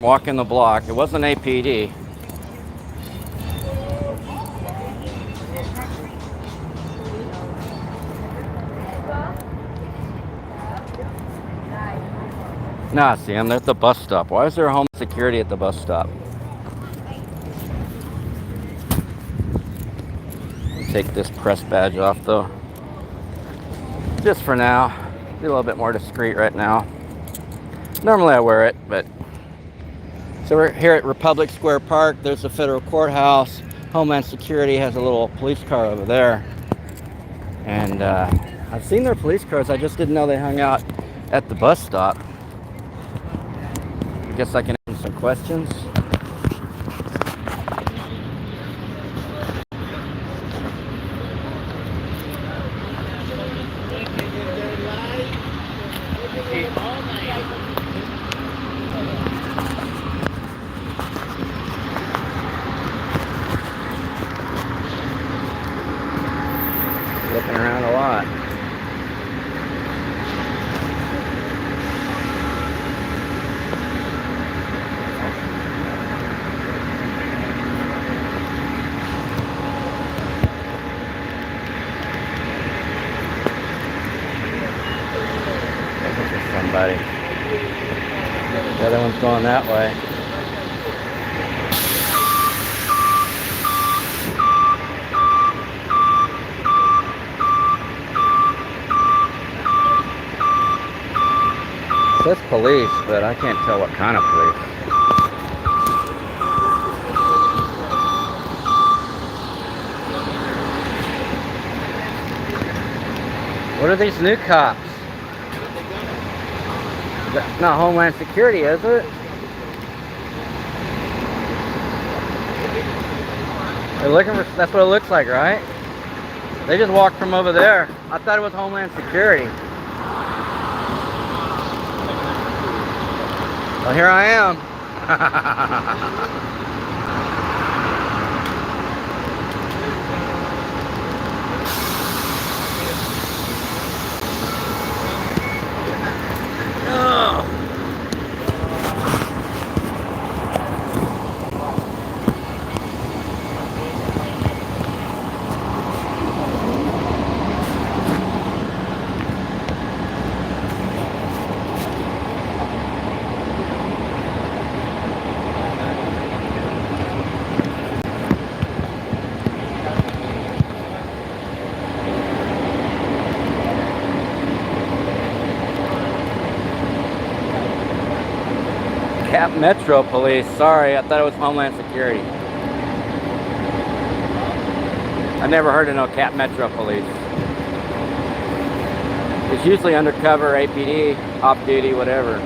Walking the block. It wasn't APD. Nah, Sam, they're at the bus stop. Why is there home security at the bus stop? Take this press badge off though. Just for now. Be a little bit more discreet right now. Normally I wear it, but... So we're here at Republic Square Park. There's the federal courthouse. Homeland Security has a little police car over there. And I've seen their police cars. I just didn't know they hung out at the bus stop. I guess I can answer some questions. Looking around a lot. Looking for somebody. The other one's going that way. It says police, but I can't tell what kind of police. What are these new cops? That's not Homeland Security, is it? They're looking for, that's what it looks like, right? They just walked from over there. I thought it was Homeland Security. Well, here I am. Oh. Cap Metro Police. Sorry, I thought it was Homeland Security. I never heard of no Cap Metro Police. It's usually undercover, APD, off-duty, whatever.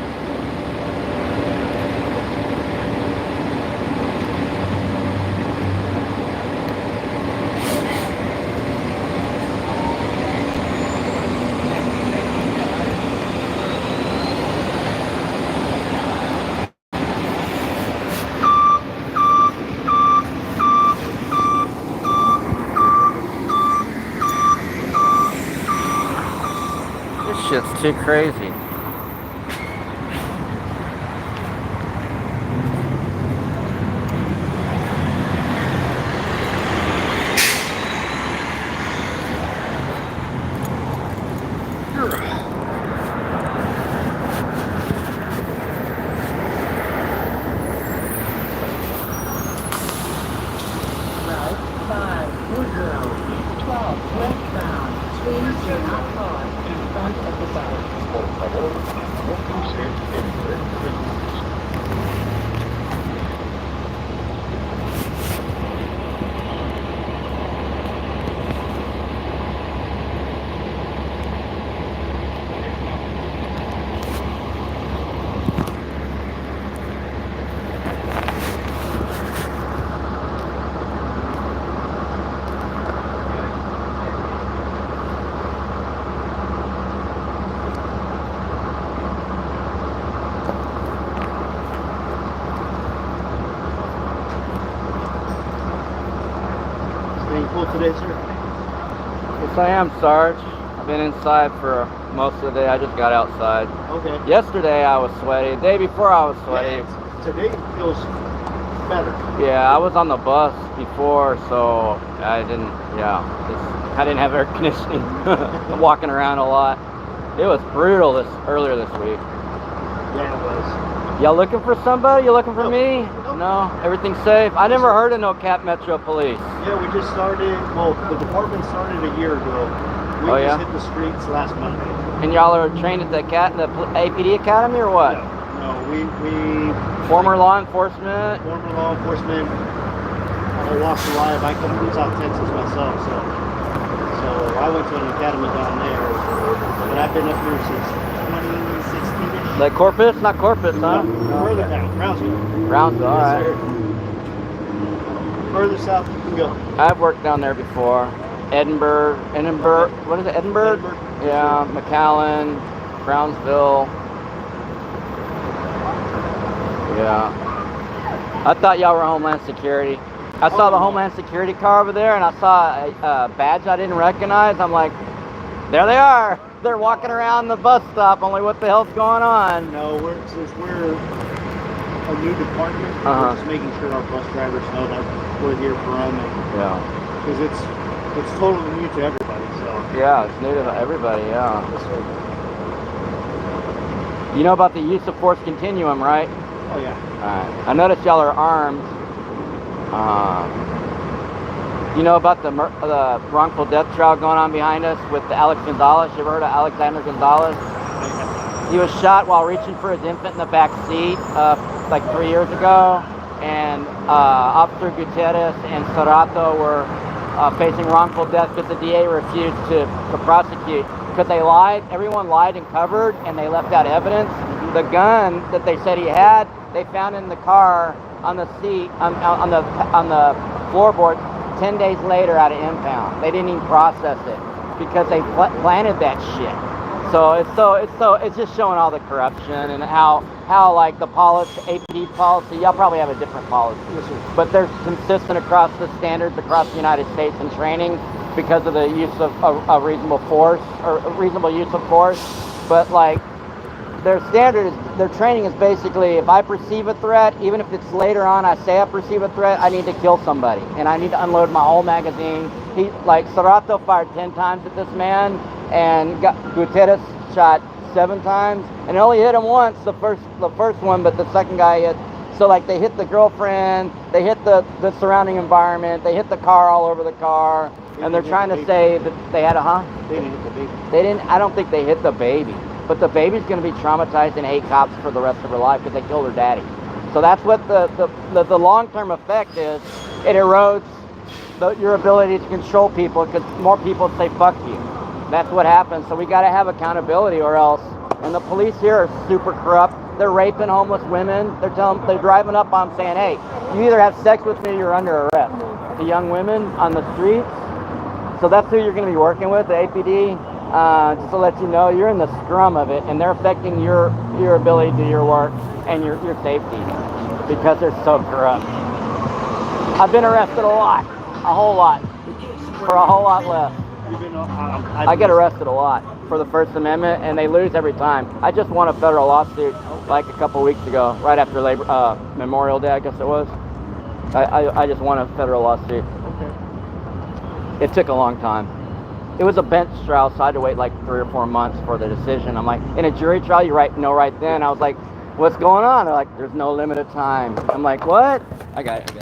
Shit's too crazy. Today, sir? Yes, I am, Sarge. I've been inside for most of the day. I just got outside. Okay. Yesterday I was sweaty. The day before I was sweaty. Yeah, today feels better. Yeah, I was on the bus before, so I didn't. Yeah, I didn't have air conditioning. I'm walking around a lot. It was brutal earlier this week. Yeah, it was. Y'all looking for somebody? You looking for me? Nope. No, everything's safe. I never heard of no Cap Metro Police. Yeah, we just started. Well, the department started a year ago. We Oh, just yeah? hit the streets last Monday. And y'all are trained at the APD Academy or what? No, we Former law enforcement. former law enforcement. I walked the life. I come from South Texas myself, so I went to an academy down there. But I've been up here since 2016. Like Corpus? Not Corpus, huh? Further down, Brownsville. Brownsville, all right. Yes, sir. Further south you can go. I've worked down there before. Edinburgh, what is it, Edinburgh? Edinburgh. Yeah, McAllen, Brownsville. Yeah. I thought y'all were Homeland Security. I saw the Homeland Security car over there, and I saw a badge I didn't recognize. I'm like, there they are. They're walking around the bus stop. Only what the hell's going on? No, since we're a new department, we're just making sure our bus drivers know that we're here from, Yeah. because it's totally new to everybody. So Yeah, it's new to everybody. Yeah. yes, sir. You know about the use of force continuum, right? Oh yeah. Alright. I noticed y'all are armed. You know about the wrongful death trial going on behind us with the Alex Gonzalez? You ever heard of Alexander Gonzalez? He was shot while reaching for his infant in the back seat like 3 years ago, and Officer Gutierrez and Serrato were facing wrongful death because the DA refused to prosecute because they lied. Everyone lied and covered, and they left out evidence. The gun that they said he had, they found in the car on the seat on the floorboard 10 days later at an impound. They didn't even process it because they planted that shit. So it's just showing all the corruption and how like the policy, APD policy, y'all probably have a different policy, but they're consistent across the standards across the United States in training because of the use of reasonable force or reasonable use of force. But like their standard, their training is basically, if I perceive a threat, even if it's later on I say I perceive a threat, I need to kill somebody and I need to unload my whole magazine. Serrato fired 10 times at this man, and Gutierrez shot 7 times, and only hit him once, the first one, but the second guy hit. So like they hit the girlfriend, they hit the surrounding environment, they hit the car all over the car, and they're trying to say that they had They didn't hit the baby. They didn't. I don't think they hit the baby, but the baby's going to be traumatized and hate cops for the rest of her life because they killed her daddy. So that's what the long-term effect is. It erodes your ability to control people because more people say fuck you. That's what happens. So we got to have accountability or else. And the police here are super corrupt. They're raping homeless women. They're driving up on them saying, hey, you either have sex with me or you're under arrest. The young women on the streets. So that's who you're going to be working with, the APD. Just to let you know, you're in the scrum of it, and they're affecting your ability to do your work and your safety because they're so corrupt. I've been arrested a lot, a whole lot, for a whole lot less. I get arrested a lot for the First Amendment, and they lose every time. I just won a federal lawsuit like a couple weeks ago, right after Memorial Day, I guess it was. I just won a federal lawsuit. Okay. It took a long time. It was a bench trial, so I had to wait like 3 or 4 months for the decision. I'm like, in a jury trial, you know right then. I was like, what's going on? They're like, there's no limited time. I'm like, what? I got it.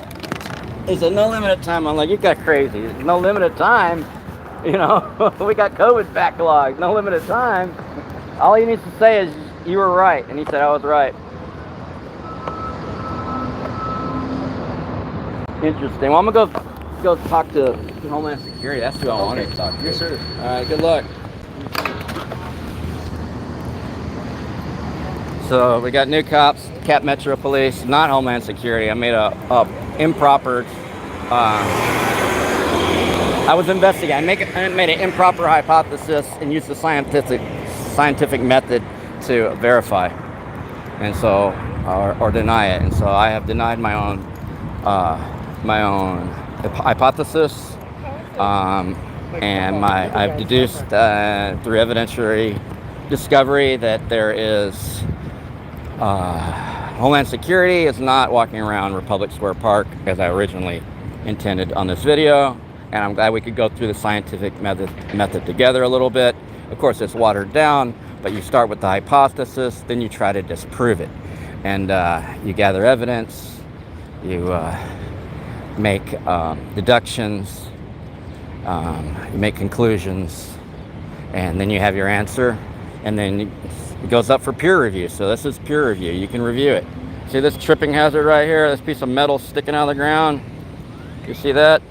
They said, no limited time. I'm like, you got crazy. There's no limited time. You know, we got COVID backlogs. No limited time. All he needs to say is, you were right. And he said, I was right. Interesting. Well, I'm going to go talk to Homeland Security. That's who I wanted to talk to. Yes, sir. All right, good luck. So we got new cops, Cap Metro Police, not Homeland Security. I made a improper. I was investigating. I made an improper hypothesis and used the scientific method to verify, and so or deny it. And so I have denied my own hypothesis, and I've deduced through evidentiary discovery that there is Homeland Security is not walking around Republic Square Park as I originally intended on this video, and I'm glad we could go through the scientific method together a little bit. Of course, it's watered down, but you start with the hypothesis, then you try to disprove it, and you gather evidence, you make deductions, you make conclusions, and then you have your answer, and then it goes up for peer review. So this is peer review. You can review it. See this tripping hazard right here? This piece of metal sticking out of the ground? You see that?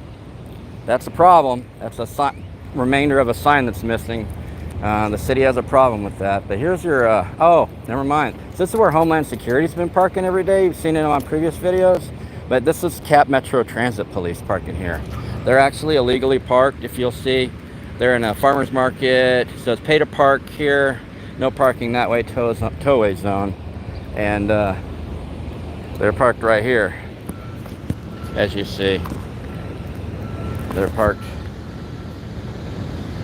That's a problem. That's a remainder of a sign that's missing. The city has a problem with that. But here's your, oh, never mind. So this is where Homeland Security's been parking every day. You've seen it on previous videos. But this is Cap Metro Transit Police parking here. They're actually illegally parked, if you'll see. They're in a farmer's market. So it's pay to park here. No parking that way, towaway zone. And they're parked right here, as you see. They're parked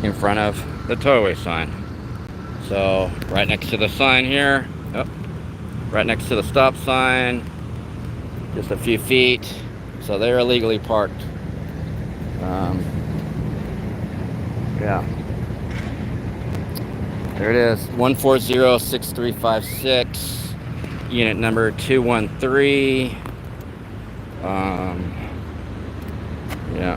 in front of the towaway sign. So right next to the sign here, right next to the stop sign, just a few feet. So they're illegally parked. Yeah. There it is, 140-6356, unit number 213. Yeah.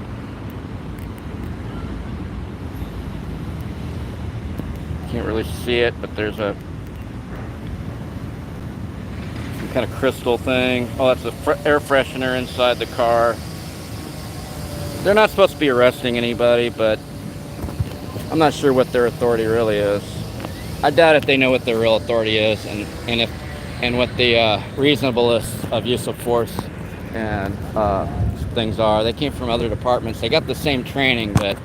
Can't really see it, but there's some kind of crystal thing. Oh, that's an air freshener inside the car. They're not supposed to be arresting anybody, but I'm not sure what their authority really is. I doubt if they know what their real authority is, and what the reasonableness of use of force and things are. They came from other departments. They got the same training, but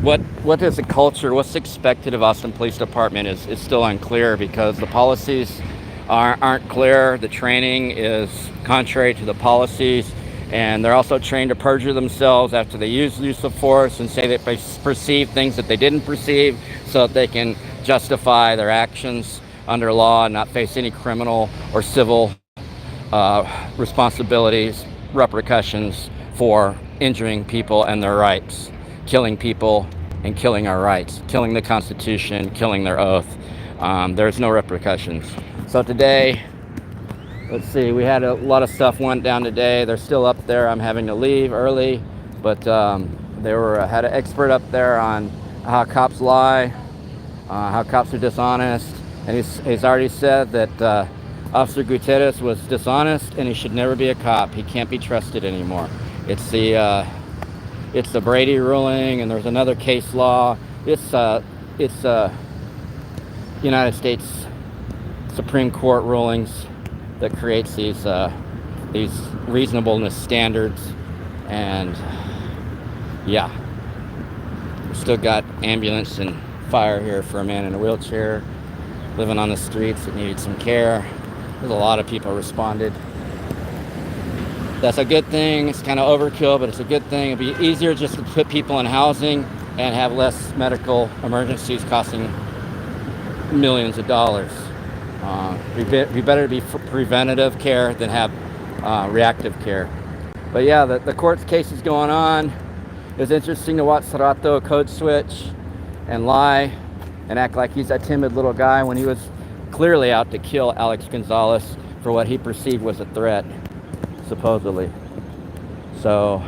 what is the culture? What's expected of Austin Police Department is still unclear, because the policies aren't clear. The training is contrary to the policies, and they're also trained to perjure themselves after they use of force and say that they perceive things that they didn't perceive, so that they can justify their actions under law and not face any criminal or civil responsibilities, repercussions for injuring people and their rights, killing people and killing our rights, killing the Constitution, killing their oath. There's no repercussions. So today, let's see, we had a lot of stuff went down today. They're still up there. I'm having to leave early, but they had an expert up there on how cops lie, how cops are dishonest, and he's already said that Officer Gutierrez was dishonest and he should never be a cop. He can't be trusted anymore. It's the Brady ruling, and there's another case law. It's United States Supreme Court rulings that creates these reasonableness standards, and yeah, we still got ambulance and fire here for a man in a wheelchair living on the streets that needed some care. There's a lot of people responded. That's a good thing. It's kind of overkill, but it's a good thing. It'd be easier just to put people in housing and have less medical emergencies costing millions of dollars. It'd be better to be preventative care than have reactive care. But yeah, the court case is going on. It's interesting to watch Serato code switch and lie and act like he's a timid little guy when he was clearly out to kill Alex Gonzalez for what he perceived was a threat, supposedly. So,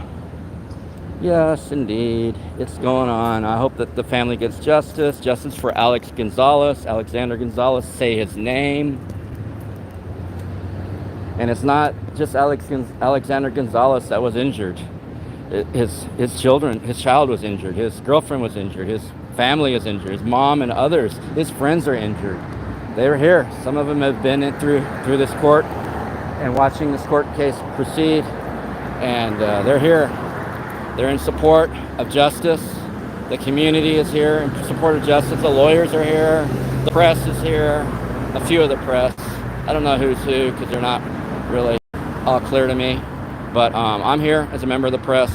yes, indeed, it's going on. I hope that the family gets justice. Justice for Alexander Gonzalez, say his name. And it's not just Alexander Gonzalez that was injured. His child was injured. His girlfriend was injured. His family is injured. His mom and others, his friends are injured. They were here. Some of them have been in through this court and watching this court case proceed. And they're here. They're in support of justice. The community is here in support of justice. The lawyers are here. The press is here. A few of the press. I don't know who's who because they're not really all clear to me. But I'm here as a member of the press,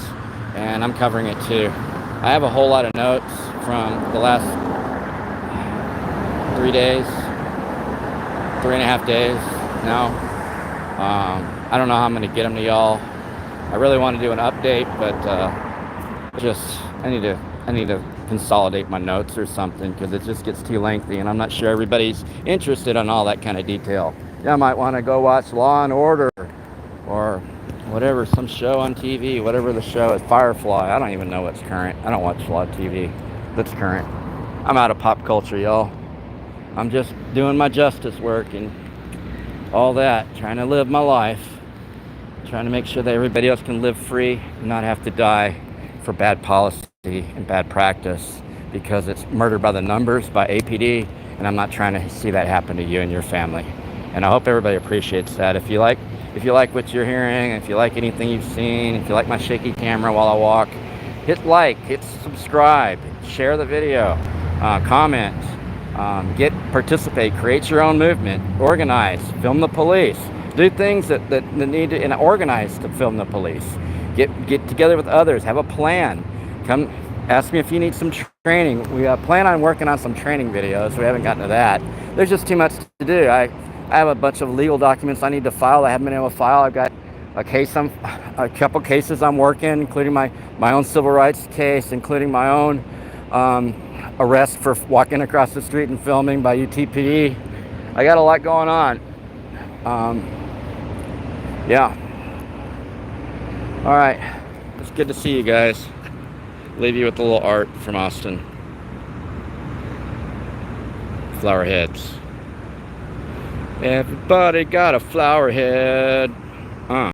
and I'm covering it too. I have a whole lot of notes from the last 3 days, 3.5 days now. I don't know how I'm going to get them to y'all. I really want to do an update, but I need to consolidate my notes or something, because it just gets too lengthy, and I'm not sure everybody's interested in all that kind of detail. Yeah, I might want to go watch Law and Order or whatever, some show on TV, whatever the show is, Firefly. I don't even know what's current. I don't watch a lot of TV that's current. I'm out of pop culture, y'all. I'm just doing my justice work and all that, trying to live my life, trying to make sure that everybody else can live free and not have to die for bad policy and bad practice, because it's murder by the numbers, by APD, and I'm not trying to see that happen to you and your family. And I hope everybody appreciates that. If you like what you're hearing, if you like anything you've seen, if you like my shaky camera while I walk, hit like, hit subscribe, share the video, comment, participate, create your own movement, organize, film the police, do things that need to, and organize to film the police. Get together with others, have a plan. Come ask me if you need some training. We plan on working on some training videos. We haven't gotten to that. There's just too much to do. I have a bunch of legal documents I need to file. I haven't been able to file. I've got a couple cases I'm working, including my own civil rights case, including my own arrest for walking across the street and filming by UTPD. I got a lot going on. Yeah. All right. It's good to see you guys. Leave you with a little art from Austin. Flower heads. Everybody got a flower head.